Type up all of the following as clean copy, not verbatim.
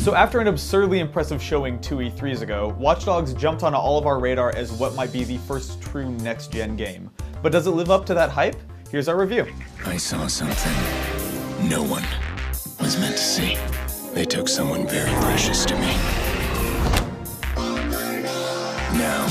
So after an absurdly impressive showing 2 E3s ago, Watch Dogs jumped onto all of our radar as what might be the first true next-gen game. But does it live up to that hype? Here's our review. I saw something no one was meant to see. They took someone very precious to me. Now,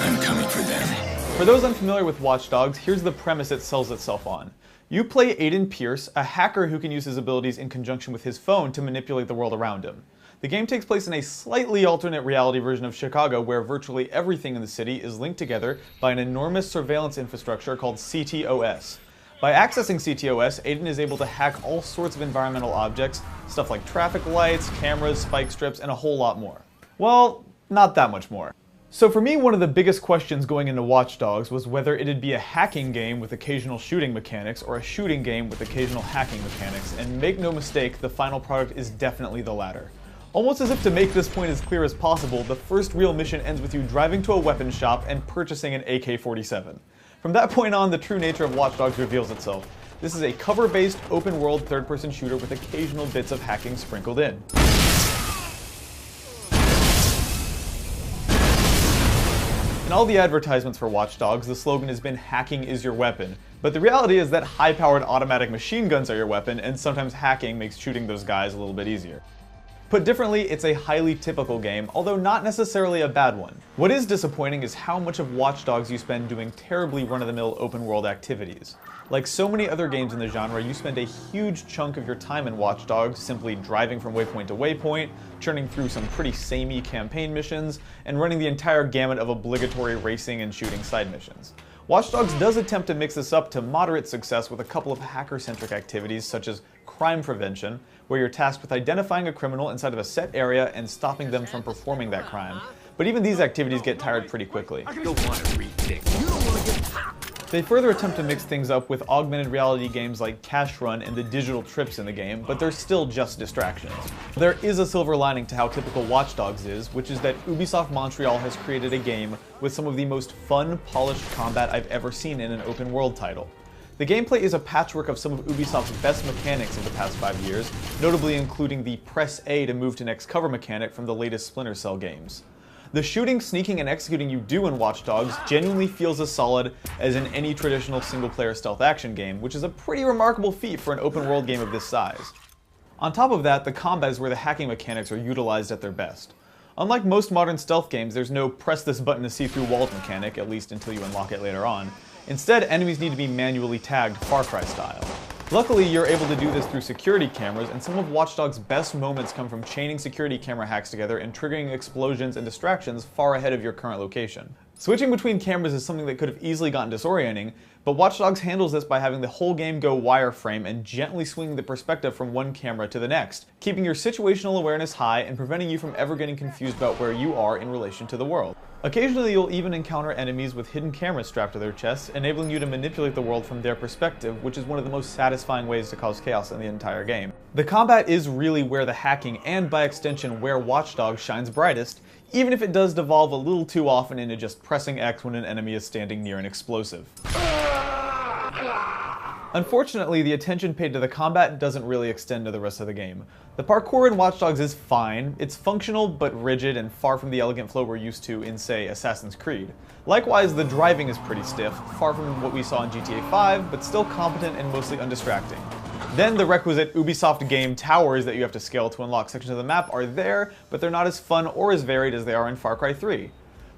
I'm coming for them. For those unfamiliar with Watch Dogs, here's the premise it sells itself on. You play Aiden Pierce, a hacker who can use his abilities in conjunction with his phone to manipulate the world around him. The game takes place in a slightly alternate reality version of Chicago where virtually everything in the city is linked together by an enormous surveillance infrastructure called CTOS. By accessing CTOS, Aiden is able to hack all sorts of environmental objects, stuff like traffic lights, cameras, spike strips, and a whole lot more. Well, not that much more. So for me, one of the biggest questions going into Watch Dogs was whether it'd be a hacking game with occasional shooting mechanics or a shooting game with occasional hacking mechanics, and make no mistake, the final product is definitely the latter. Almost as if to make this point as clear as possible, the first real mission ends with you driving to a weapons shop and purchasing an AK-47. From that point on, the true nature of Watch Dogs reveals itself. This is a cover-based, open-world third-person shooter with occasional bits of hacking sprinkled in. In all the advertisements for Watch Dogs, the slogan has been "hacking is your weapon," but the reality is that high-powered automatic machine guns are your weapon, and sometimes hacking makes shooting those guys a little bit easier. Put differently, it's a highly typical game, although not necessarily a bad one. What is disappointing is how much of Watch Dogs you spend doing terribly run-of-the-mill open-world activities. Like so many other games in the genre, you spend a huge chunk of your time in Watch Dogs simply driving from waypoint to waypoint, churning through some pretty samey campaign missions, and running the entire gamut of obligatory racing and shooting side missions. Watch Dogs does attempt to mix this up to moderate success with a couple of hacker-centric activities such as crime prevention, where you're tasked with identifying a criminal inside of a set area and stopping them from performing that crime. But even these activities get tired pretty quickly. They further attempt to mix things up with augmented reality games like Cash Run and the digital trips in the game, but they're still just distractions. There is a silver lining to how typical Watch Dogs is, which is that Ubisoft Montreal has created a game with some of the most fun, polished combat I've ever seen in an open world title. The gameplay is a patchwork of some of Ubisoft's best mechanics of the past 5 years, notably including the press A to move to next cover mechanic from the latest Splinter Cell games. The shooting, sneaking, and executing you do in Watch Dogs genuinely feels as solid as in any traditional single-player stealth action game, which is a pretty remarkable feat for an open-world game of this size. On top of that, the combat is where the hacking mechanics are utilized at their best. Unlike most modern stealth games, there's no press this button to see through walls mechanic, at least until you unlock it later on. Instead, enemies need to be manually tagged Far Cry style. Luckily, you're able to do this through security cameras, and some of Watch Dogs' best moments come from chaining security camera hacks together and triggering explosions and distractions far ahead of your current location. Switching between cameras is something that could have easily gotten disorienting, but Watch Dogs handles this by having the whole game go wireframe and gently swinging the perspective from one camera to the next, keeping your situational awareness high and preventing you from ever getting confused about where you are in relation to the world. Occasionally, you'll even encounter enemies with hidden cameras strapped to their chests, enabling you to manipulate the world from their perspective, which is one of the most satisfying ways to cause chaos in the entire game. The combat is really where the hacking, and by extension where Watch Dogs shines brightest, even if it does devolve a little too often into just pressing X when an enemy is standing near an explosive. Unfortunately, the attention paid to the combat doesn't really extend to the rest of the game. The parkour in Watch Dogs is fine, it's functional but rigid and far from the elegant flow we're used to in, say, Assassin's Creed. Likewise, the driving is pretty stiff, far from what we saw in GTA 5, but still competent and mostly undistracting. Then the requisite Ubisoft game towers that you have to scale to unlock sections of the map are there, but they're not as fun or as varied as they are in Far Cry 3.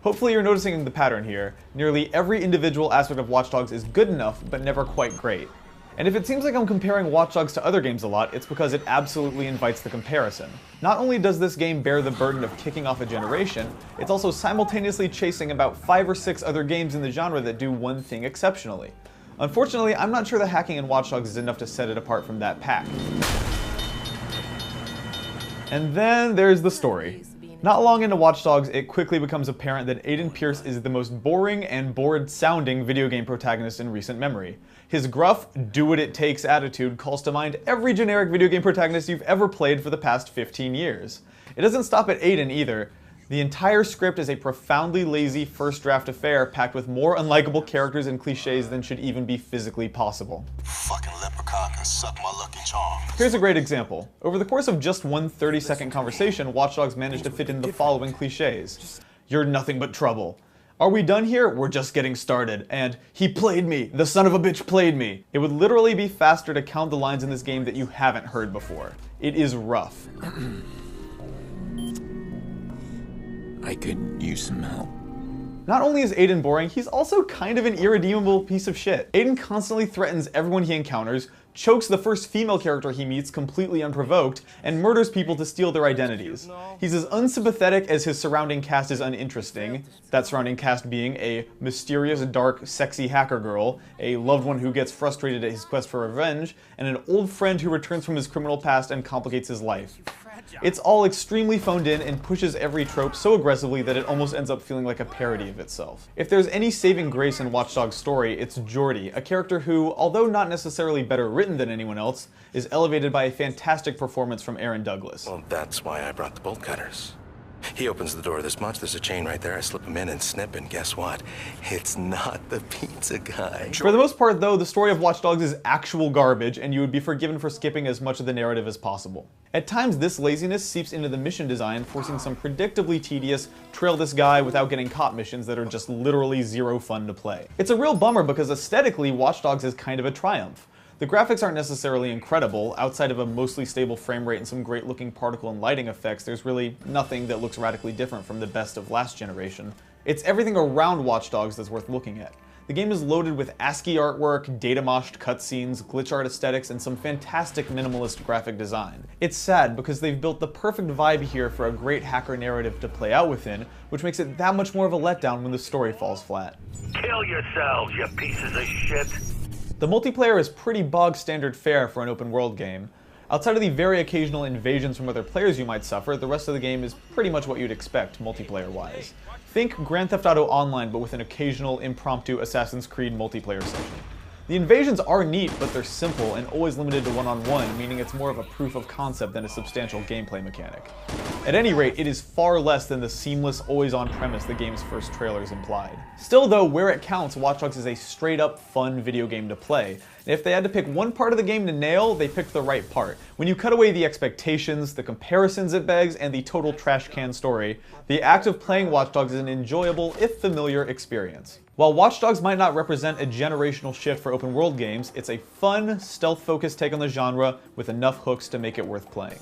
Hopefully you're noticing the pattern here. Nearly every individual aspect of Watch Dogs is good enough, but never quite great. And if it seems like I'm comparing Watch Dogs to other games a lot, it's because it absolutely invites the comparison. Not only does this game bear the burden of kicking off a generation, it's also simultaneously chasing about 5 or 6 other games in the genre that do one thing exceptionally. Unfortunately, I'm not sure the hacking in Watch Dogs is enough to set it apart from that pack. And then there's the story. Not long into Watch Dogs, it quickly becomes apparent that Aiden Pierce is the most boring and bored-sounding video game protagonist in recent memory. His gruff, do-what-it-takes attitude calls to mind every generic video game protagonist you've ever played for the past 15 years. It doesn't stop at Aiden either. The entire script is a profoundly lazy first draft affair packed with more unlikable characters and cliches than should even be physically possible. Fucking leprechaun can suck my lucky charm. Here's a great example. Over the course of just one 30-second conversation, Watch Dogs managed to fit in the following cliches. You're nothing but trouble. Are we done here? We're just getting started. And he played me. The son of a bitch played me. It would literally be faster to count the lines in this game that you haven't heard before. It is rough. I could use some help. Not only is Aiden boring, he's also kind of an irredeemable piece of shit. Aiden constantly threatens everyone he encounters, chokes the first female character he meets completely unprovoked, and murders people to steal their identities. He's as unsympathetic as his surrounding cast is uninteresting, that surrounding cast being a mysterious, dark, sexy hacker girl, a loved one who gets frustrated at his quest for revenge, and an old friend who returns from his criminal past and complicates his life. It's all extremely phoned in and pushes every trope so aggressively that it almost ends up feeling like a parody of itself. If there's any saving grace in Watch Dogs' story, it's Jordy, a character who, although not necessarily better written than anyone else, is elevated by a fantastic performance from Aaron Douglas. Well, that's why I brought the bolt cutters. He opens the door this much, there's a chain right there, I slip him in and snip, and guess what? It's not the pizza guy. For the most part, though, the story of Watch Dogs is actual garbage, and you would be forgiven for skipping as much of the narrative as possible. At times, this laziness seeps into the mission design, forcing some predictably tedious, trail this guy without getting caught missions that are just literally zero fun to play. It's a real bummer because aesthetically, Watch Dogs is kind of a triumph. The graphics aren't necessarily incredible. Outside of a mostly stable frame rate and some great looking particle and lighting effects, there's really nothing that looks radically different from the best of last generation. It's everything around Watch Dogs that's worth looking at. The game is loaded with ASCII artwork, data-moshed cutscenes, glitch art aesthetics, and some fantastic minimalist graphic design. It's sad because they've built the perfect vibe here for a great hacker narrative to play out within, which makes it that much more of a letdown when the story falls flat. Kill yourselves, you pieces of shit! The multiplayer is pretty bog standard fare for an open world game. Outside of the very occasional invasions from other players you might suffer, the rest of the game is pretty much what you'd expect multiplayer wise. Think Grand Theft Auto Online but with an occasional impromptu Assassin's Creed multiplayer session. The invasions are neat, but they're simple and always limited to one-on-one, meaning it's more of a proof of concept than a substantial gameplay mechanic. At any rate, it is far less than the seamless, always-on premise the game's first trailers implied. Still though, where it counts, Watch Dogs is a straight-up fun video game to play. And if they had to pick one part of the game to nail, they picked the right part. When you cut away the expectations, the comparisons it begs, and the total trash can story, the act of playing Watch Dogs is an enjoyable, if familiar, experience. While Watch Dogs might not represent a generational shift for open world games, it's a fun, stealth-focused take on the genre with enough hooks to make it worth playing.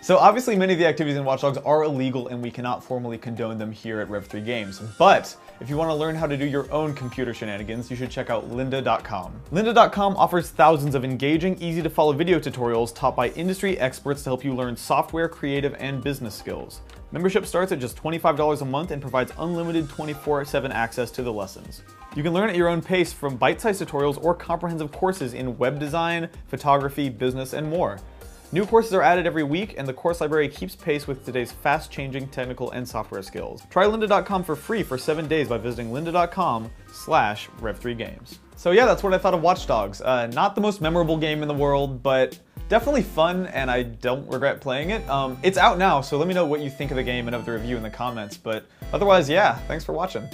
So obviously many of the activities in Watch Dogs are illegal and we cannot formally condone them here at Rev3 Games, but if you want to learn how to do your own computer shenanigans, you should check out lynda.com. Lynda.com offers thousands of engaging, easy-to-follow video tutorials taught by industry experts to help you learn software, creative, and business skills. Membership starts at just $25 a month and provides unlimited 24/7 access to the lessons. You can learn at your own pace from bite-sized tutorials or comprehensive courses in web design, photography, business, and more. New courses are added every week, and the course library keeps pace with today's fast-changing technical and software skills. Try lynda.com for free for 7 days by visiting lynda.com/rev3games. So yeah, that's what I thought of Watch Dogs. Not the most memorable game in the world, but definitely fun, and I don't regret playing it. It's out now, so let me know what you think of the game and of the review in the comments, but otherwise, yeah, thanks for watching.